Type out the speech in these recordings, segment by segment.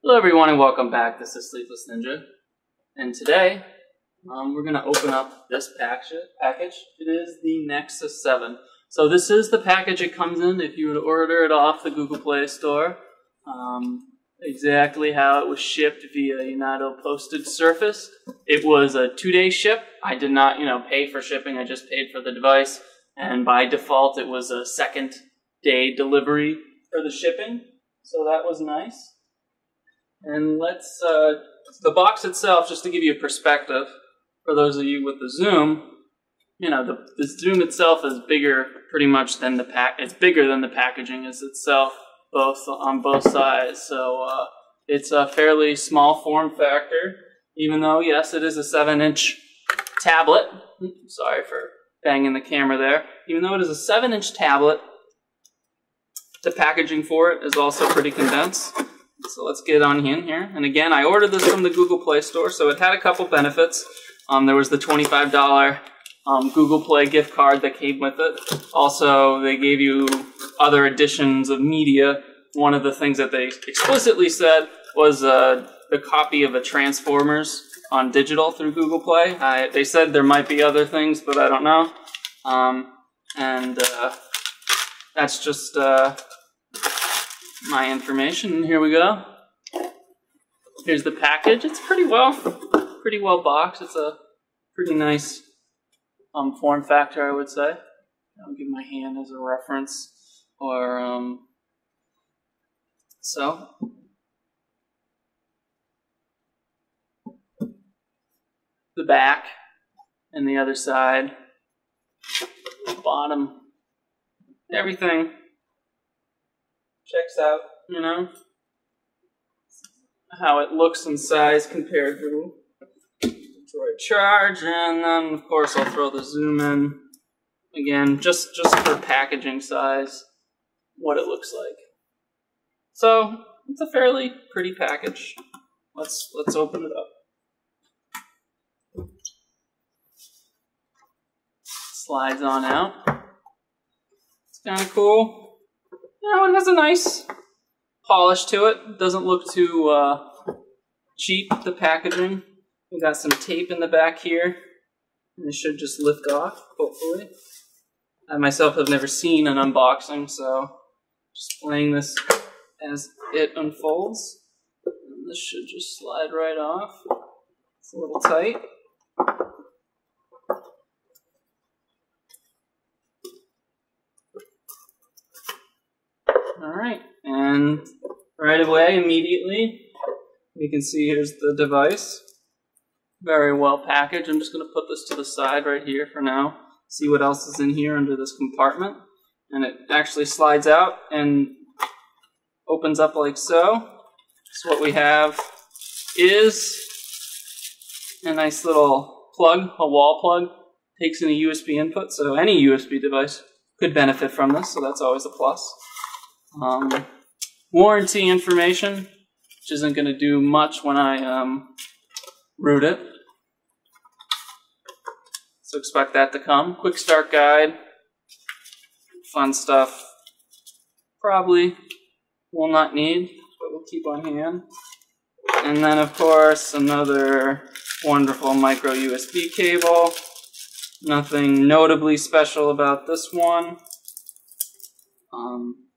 Hello everyone and welcome back. This is Sleepless Ninja, and today we're going to open up this package. It is the Nexus 7. So this is the package it comes in if you were to order it off the Google Play Store. Exactly how it was shipped via United Postage Service. It was a 2-day ship. I did not, pay for shipping. I just paid for the device, and by default it was a second day delivery for the shipping. So that was nice. And let's, the box itself, just to give you a perspective, for those of you with the zoom, the zoom itself is bigger pretty much than it's bigger than the packaging is itself, on both sides. So it's a fairly small form factor, even though, yes, it is a 7-inch tablet. Sorry for banging the camera there. Even though it is a 7-inch tablet, the packaging for it is also pretty condensed. So let's get on in here. And again, I ordered this from the Google Play Store, so it had a couple benefits. There was the $25 Google Play gift card that came with it. Also, they gave you other editions of media. One of the things that they explicitly said was the copy of a Transformers on digital through Google Play. They said there might be other things, but I don't know. That's just my information. Here we go. Here's the package. It's pretty well boxed. It's a pretty nice form factor, I would say. I'll give my hand as a reference. So the back and the other side, bottom, everything checks out, how it looks in size compared to Android Charge, and then of course I'll throw the zoom in again, just for packaging size, what it looks like. So it's a fairly pretty package. Let's open it up. Slides on out. It's kind of cool. It has a nice polish to it. It doesn't look too cheap, the packaging. We got some tape in the back here, and it should just lift off, hopefully. I myself have never seen an unboxing, so just playing this as it unfolds. And this should just slide right off. It's a little tight. Alright, and right away, immediately, you can see here's the device. Very well packaged. I'm just going to put this to the side right here for now. See what else is in here under this compartment. And it actually slides out and opens up like so. So what we have is a nice little plug, a wall plug. Takes in a USB input, so any USB device could benefit from this, so that's always a plus. Warranty information, which isn't going to do much when I root it. So expect that to come. Quick start guide, fun stuff. Probably will not need, but we'll keep on hand. And then of course another wonderful micro USB cable. Nothing notably special about this one.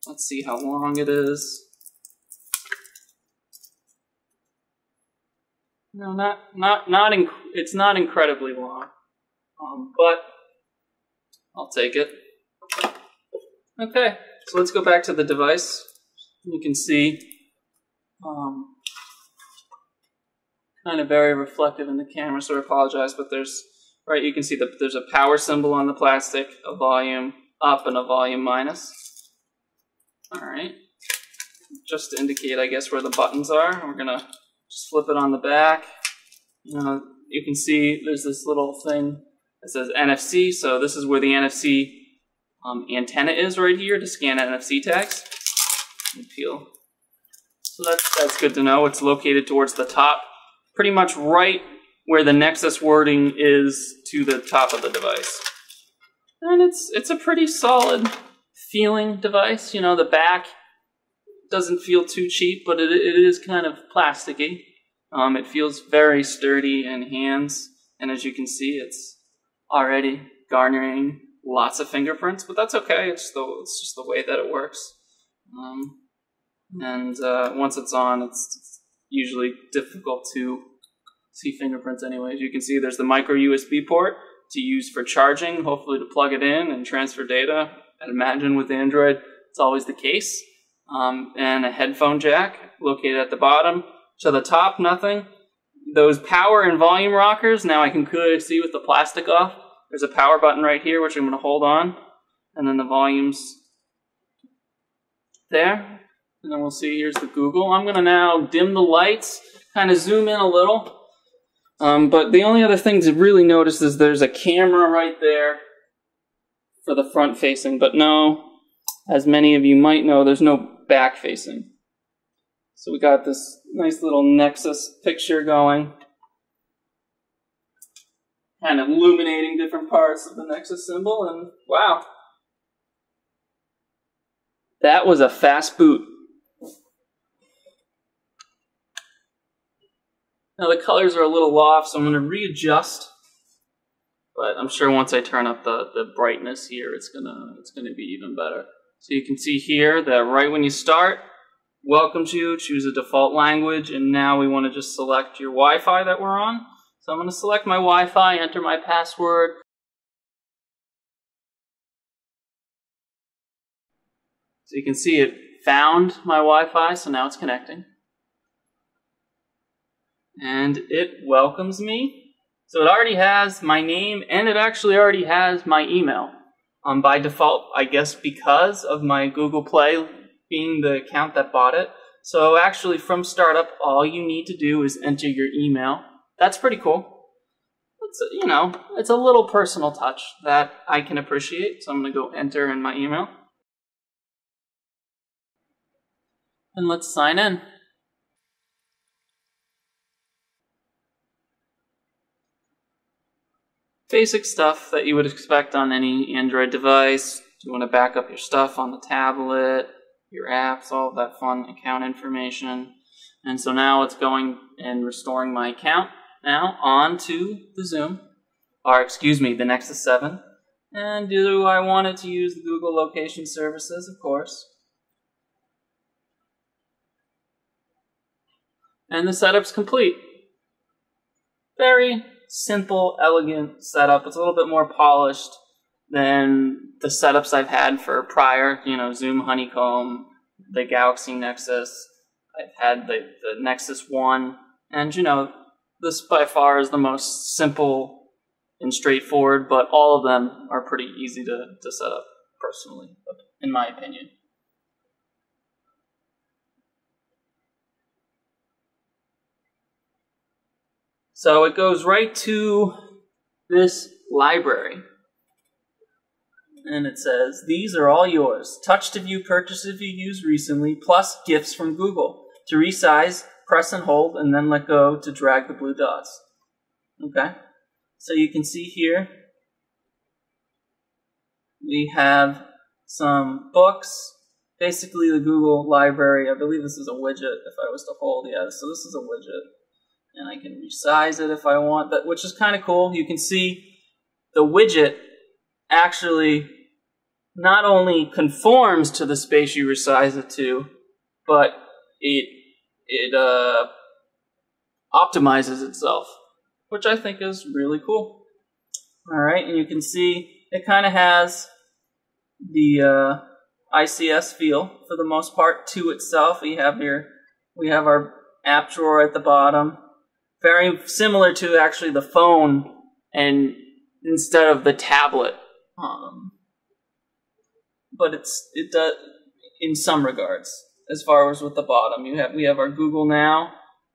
Let's see how long it is. No, it's not incredibly long, but I'll take it. Okay, so let's go back to the device. You can see, kind of very reflective in the camera, so I apologize, but you can see that there's a power symbol on the plastic, a volume up and a volume minus. Alright, just to indicate, I guess, where the buttons are. We're going to just flip it on the back. You can see there's this little thing that says NFC, so this is where the NFC antenna is right here to scan NFC tags. Peel. So that's good to know. It's located towards the top, pretty much right where the Nexus wording is to the top of the device. And it's a pretty solid feeling device. The back doesn't feel too cheap, but it is kind of plasticky. It feels very sturdy in hands, and as you can see, it's already garnering lots of fingerprints, but that's okay. It's just the way that it works. Once it's on, it's usually difficult to see fingerprints anyways. You can see there's the micro USB port to use for charging, hopefully to plug it in and transfer data. I'd imagine with Android, it's always the case. And a headphone jack located at the bottom. To the top, nothing. Those power and volume rockers, now I can clearly see with the plastic off. There's a power button right here, which I'm going to hold on. And then the volume's there. And then we'll see, here's the Google. I'm going to now dim the lights, kind of zoom in a little. But the only other thing to really notice is there's a camera right there for the front facing. But no, as many of you might know, there's no back facing. So we got this nice little Nexus picture going, kind of illuminating different parts of the Nexus symbol, and wow. That was a fast boot. Now the colors are a little off, so I'm going to readjust. But I'm sure once I turn up the brightness here, it's gonna be even better. So you can see here that right when you start, welcomes you, choose a default language, and now we want to just select your Wi-Fi that we're on. So I'm going to select my Wi-Fi, enter my password. So you can see it found my Wi-Fi, so now it's connecting. And it welcomes me. So it already has my name, and it actually already has my email. By default, I guess because of my Google Play being the account that bought it. So actually from startup, all you need to do is enter your email. That's pretty cool. It's, you know, it's a little personal touch that I can appreciate. So I'm going to go enter in my email. And let's sign in. Basic stuff that you would expect on any Android device. You want to back up your stuff on the tablet, your apps, all of that fun account information. And so now it's going and restoring my account now onto the Zoom, or excuse me, the Nexus 7. And do I want it to use the Google location services? Of course. And the setup's complete. Very simple, elegant setup. It's a little bit more polished than the setups I've had for prior, you know, Zoom Honeycomb, the Galaxy Nexus. I've had the Nexus 1, and you know, this by far is the most simple and straightforward, but all of them are pretty easy to set up personally, in my opinion. So it goes right to this library. And it says, these are all yours. Touch to view purchases you used recently, plus gifts from Google. To resize, press and hold, and then let go to drag the blue dots. Okay? So you can see here, we have some books. Basically the Google library, I believe this is a widget if I was to hold. Yeah, so this is a widget. And I can resize it if I want, which is kind of cool. You can see the widget actually not only conforms to the space you resize it to, but it optimizes itself, which I think is really cool. All right, and you can see it kind of has the ICS feel for the most part to itself. We have our app drawer at the bottom. Very similar to actually the phone, and instead of the tablet, but it does in some regards. As far as with the bottom, we have our Google Now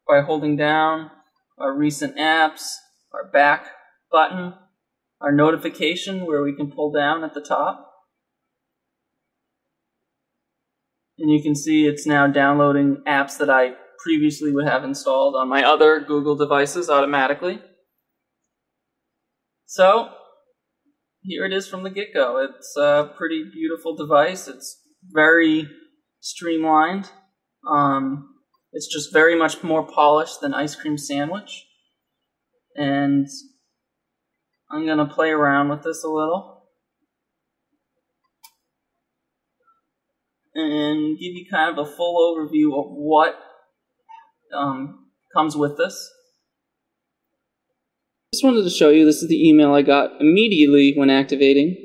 by holding down, our recent apps, our back button, our notification where we can pull down at the top, and you can see it's now downloading apps that I previously would have installed on my other Google devices automatically. So here it is from the get-go. It's a pretty beautiful device. It's very streamlined. It's just very much more polished than Ice Cream Sandwich. And I'm going to play around with this a little and give you kind of a full overview of what comes with this. Just wanted to show you, this is the email I got immediately when activating.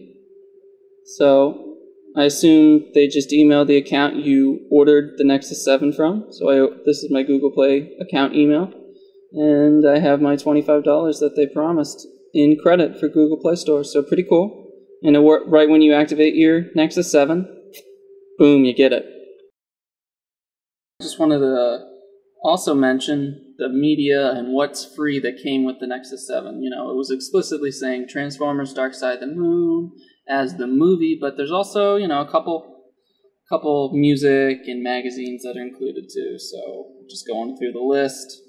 So I assume they just emailed the account you ordered the Nexus 7 from. So this is my Google Play account email. And I have my $25 that they promised in credit for Google Play Store. So pretty cool. And right when you activate your Nexus 7, boom, you get it. Just wanted to also mention the media and what's free that came with the Nexus 7. You know, it was explicitly saying Transformers Dark Side of the Moon as the movie, but there's also, you know, a couple music and magazines that are included too. So just going through the list,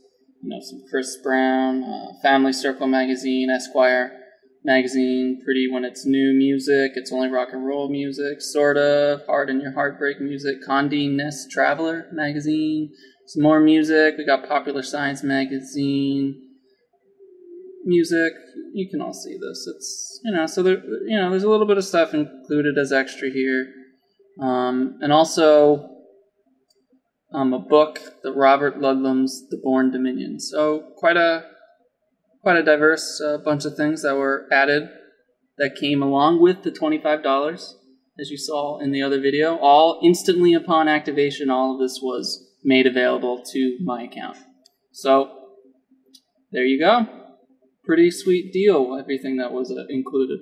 you know, some Chris Brown, Family Circle magazine, Esquire magazine, Pretty When It's New music, It's Only Rock and Roll music, sort of, Hard in Your Heartbreak music, Condé Nast Traveler magazine, some more music. We got Popular Science magazine, music. You can all see this. It's, you know, so there, you know, there's a little bit of stuff included as extra here, and also a book, the Robert Ludlum's The Bourne Dominion. So quite a diverse bunch of things that were added that came along with the $25, as you saw in the other video. All instantly upon activation, all of this was made available to my account. So there you go. Pretty sweet deal, everything that was included.